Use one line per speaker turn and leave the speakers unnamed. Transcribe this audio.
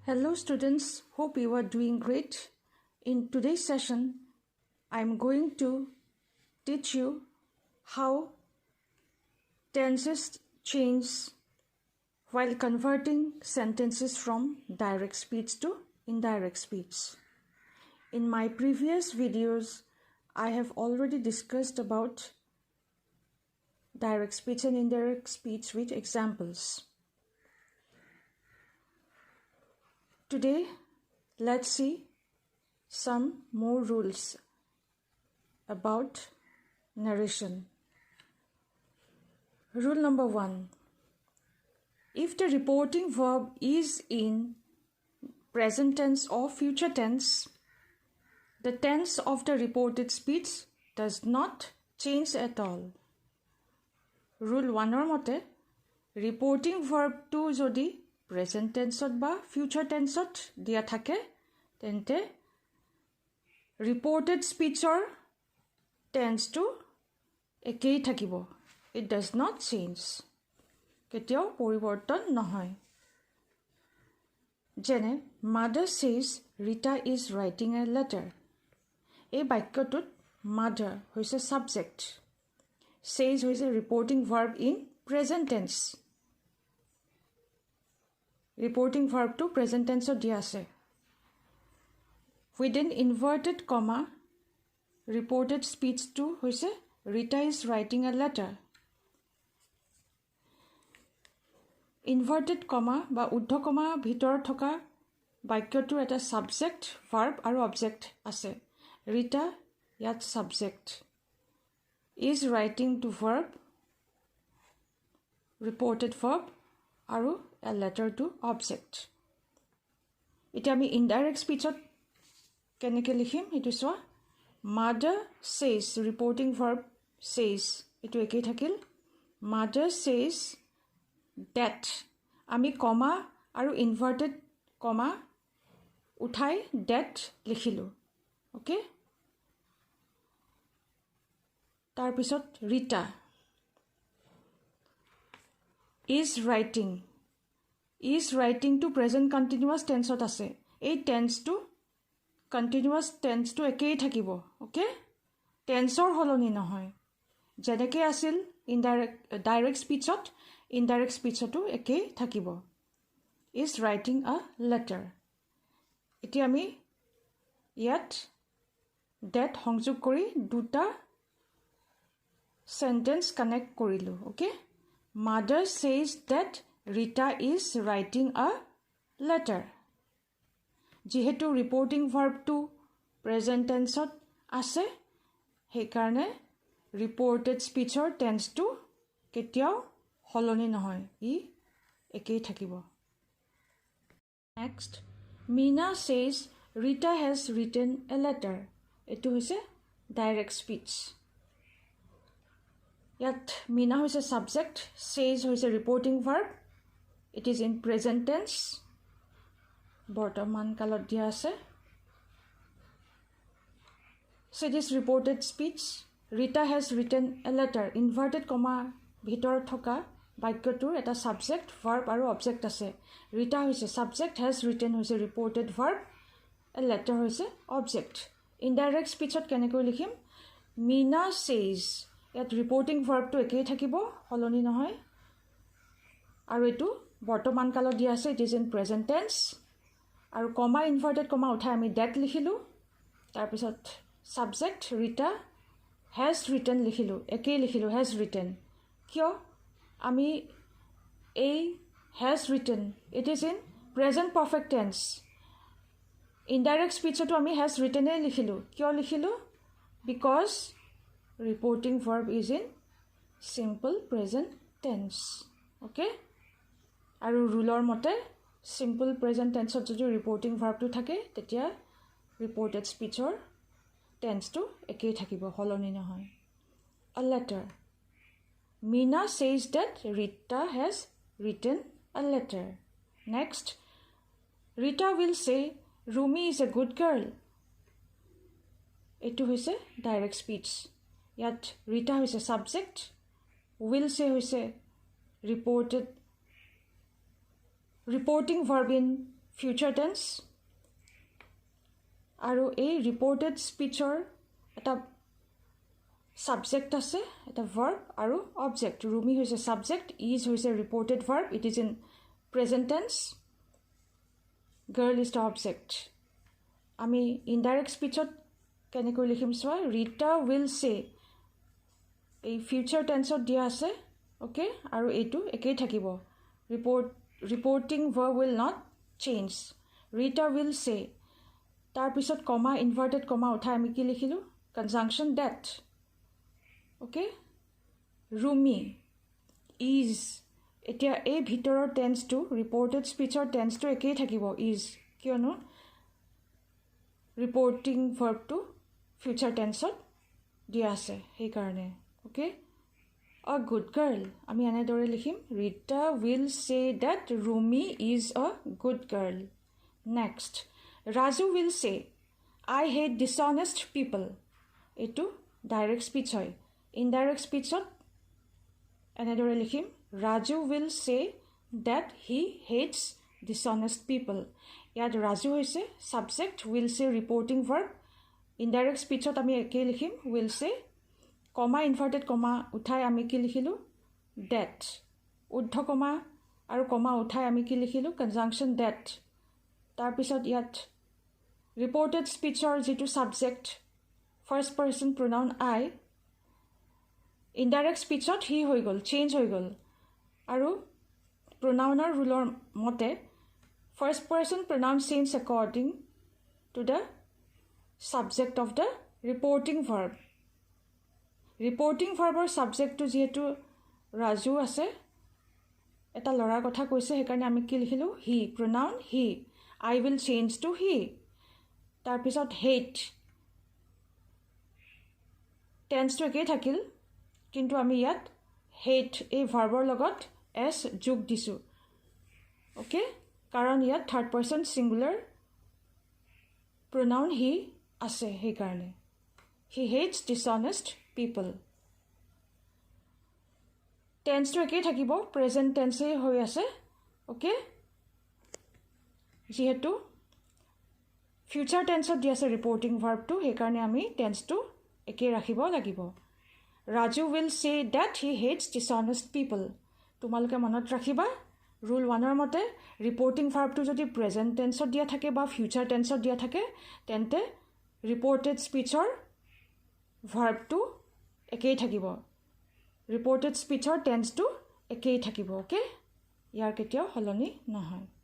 Hello students, hope you are doing great. In today's session, I am going to teach you how tenses change while converting sentences from direct speech to indirect speech. In my previous videos, I have already discussed about direct speech and indirect speech with examples. Today, let's see some more rules about narration. Rule number 1. If the reporting verb is in present tense or future tense, the tense of the reported speech does not change at all. Rule 1 মতে reporting verb to যদি present tense বা future tense দিয়া থাকে তেন্তে reported speech tense to একেই থাকিব. It does not change. কেতিয়াও পৰিৱৰ্তন নহয়. যেনে mother says Rita is writing a letter. এই বাক্যটোত mother হৈছে subject. Says হৈছে reporting verb in present tense. Reporting verb to present tense দিয়া আছে. Within inverted comma, reported speech to হৈছে Rita is writing a letter. Inverted comma বা উদ্ধ কমা ভিতৰত থকা বাক্যটোৰ এটা subject, verb আৰু object আছে. Rita ইয়াত subject. Is writing to verb, reported verb আৰু a letter to object. এতিয়া আমি indirect speechত কেনেকৈ লিখিম এইটো চোৱা. Mother says, reporting verb says, এইটো একেই থাকিল. Mother says that. আমি কমা আৰু inverted comma উঠাই that লিখিলোঁ. অ'কে, তাৰপিছত Rita is writing. Is writing to present continuous tense আছে. এই tense to continuous tense to একেই থাকিব. অ'কে, tenseৰ হলনি নহয়. যেনেকৈ আছিল direct speechত indirect speechতো একেই থাকিব. Is writing a letter. এতিয়া আমি ইয়াত that সংযোগ কৰি দুটা sentence connect কৰিলোঁ. Okay, mother says that Rita is writing a letter. যিহেতু reporting verb to present tenseত আছে সেইকাৰণে reported speechৰ tenseটো কেতিয়াও হলনি নহয়, ই একেই থাকিব. Next, Meena says Rita has written a letter. এইটো হৈছে direct speech. ইয়াত Meena হৈছে subject, says হৈছে reporting verb. It is in present tense. বৰ্তমান কালত দিয়া আছে. So this reported speech. Rita has written a letter. Inverted comma ভিতৰত থকা বাক্যটোৰ এটা subject, verb আৰু object আছে. Rita হৈছে subject, has written হৈছে reported verb, a letter হৈছে object. Indirect speechত কেনেকৈ লিখিম? Meena says. ইয়াত reporting verbটো একেই থাকিব, হলনি নহয়. আৰু এইটো বৰ্তমান কালত দিয়া আছে. It is in present tense. আৰু comma inverted comma উঠাই আমি that লিখিলোঁ. তাৰপিছত subject Rita has written লিখিলোঁ, একেই লিখিলোঁ has written. কিয়? আমি এই has written, it is in present perfect tense. Indirect speechতো আমি has written লিখিলোঁ. কিয় লিখিলোঁ? Because reporting verb is in simple present tense. Okay? আৰু ৰুলৰ মতে simple present tenseত যদি reporting verbটো থাকে তেতিয়া reported speechৰ tenseটো একেই থাকিব, হলনি নহয়. A letter. Meena says that Rita has written a letter. Next, Rita will say Rumi is a good girl. এইটো হৈছে direct speech. ইয়াত Rita হৈছে subject, will say হৈছে reporting verb in future tense আৰু এই ৰিপৰ্টেড স্পীচৰ এটা subject আছে এটা ভাৰ্ব আৰু অবজেক্ট ৰুমি হৈছে সাবজেক্ট ইজ হৈছে reported verb it is in present tense girl is the object আমি ইনডাইৰেক্ট স্পীচত কেনেকৈ লিখিম চোৱা ৰীতা উইল সে এই ফিউচাৰ টেন্সত দিয়া আছে ওকে আৰু এইটো একেই থাকিব reporting verb will not change Rita will সে তাৰপিছত কমা ইনভাৰ্টেড কমা উঠাই আমি কি লিখিলোঁ কনজাংশ্যন ডেট ওকে ৰুমি ইজ এতিয়া এই ভিতৰৰ টেন্সটো ৰিপৰ্টেড স্পীচৰ টেন্সটো একেই থাকিব ইজ কিয়নো ৰিপৰ্টিং ভাৰ্বটো ফিউচাৰ টেন্সত দিয়া আছে সেইকাৰণে ওকে আ গুড গাৰ্ল আমি এনেদৰে লিখিম Rita will say that Rumi is a good girl next Raju will say I hate dishonest people এইটো ডাইৰেক্ট স্পীচ হয় ইনডাইৰেক্ট স্পীচত এনেদৰে লিখিম Raju will say that he hates dishonest people ইয়াত ৰাজু হৈছে subject will say reporting verb indirect স্পীচত আমি একেই লিখিম উইল সে কমা ইনভাৰ্টেড কমা উঠাই আমি কি লিখিলোঁ ডেট ঊৰ্ধ্ব কমা আৰু কমা উঠাই আমি কি লিখিলোঁ কনজাংশ্যন ডেট তাৰপিছত ইয়াত ৰিপৰ্টেড স্পীচৰ যিটো subject first person pronoun I indirect স্পীচত হি হৈ গ'ল চেঞ্জ হৈ গ'ল আৰু প্ৰনাউনৰ ৰুলৰ মতে first person pronoun change according to the subject of the reporting verb reporting ভাৰ্বৰ সাবজেক্টটো যিহেতু ৰাজু আছে এটা ল'ৰাৰ কথা কৈছে সেইকাৰণে আমি কি লিখিলোঁ he pronoun he I will change to he তাৰপিছত হেট টেন্সটো একেই থাকিল কিন্তু আমি ইয়াত হেট এই ভাৰ্বৰ লগত এছ যোগ দিছোঁ ওকে কাৰণ ইয়াত থাৰ্ড পাৰ্চন ছিংগুলাৰ প্ৰনাউন হি আছে সেইকাৰণে হি হেটছ ডিছঅনেষ্ট পিপল টেন্সটো একেই থাকিব প্ৰেজেণ্ট টেন্সেই হৈ আছে ওকে যিহেতু ফিউচাৰ টেন্সত দি আছে ৰিপৰ্টিং ভাৰ্বটো সেইকাৰণে আমি টেন্সটো একেই ৰাখিব লাগিব Raju will say that he hates dishonest people তোমালোকে মনত ৰাখিবা ৰুল 1ৰ মতে ৰিপৰ্টিং ভাৰ্বটো যদি প্ৰেজেণ্ট টেন্সত দিয়া থাকে বা ফিউচাৰ টেন্সত দিয়া থাকে তেন্তে ৰিপৰ্টেড স্পীচৰ ভাৰ্বটো একেই থাকিব ৰিপৰ্টেড স্পীচৰ টেন্সটো একেই থাকিব ওকে ইয়াৰ কেতিয়াও সলনি নহয়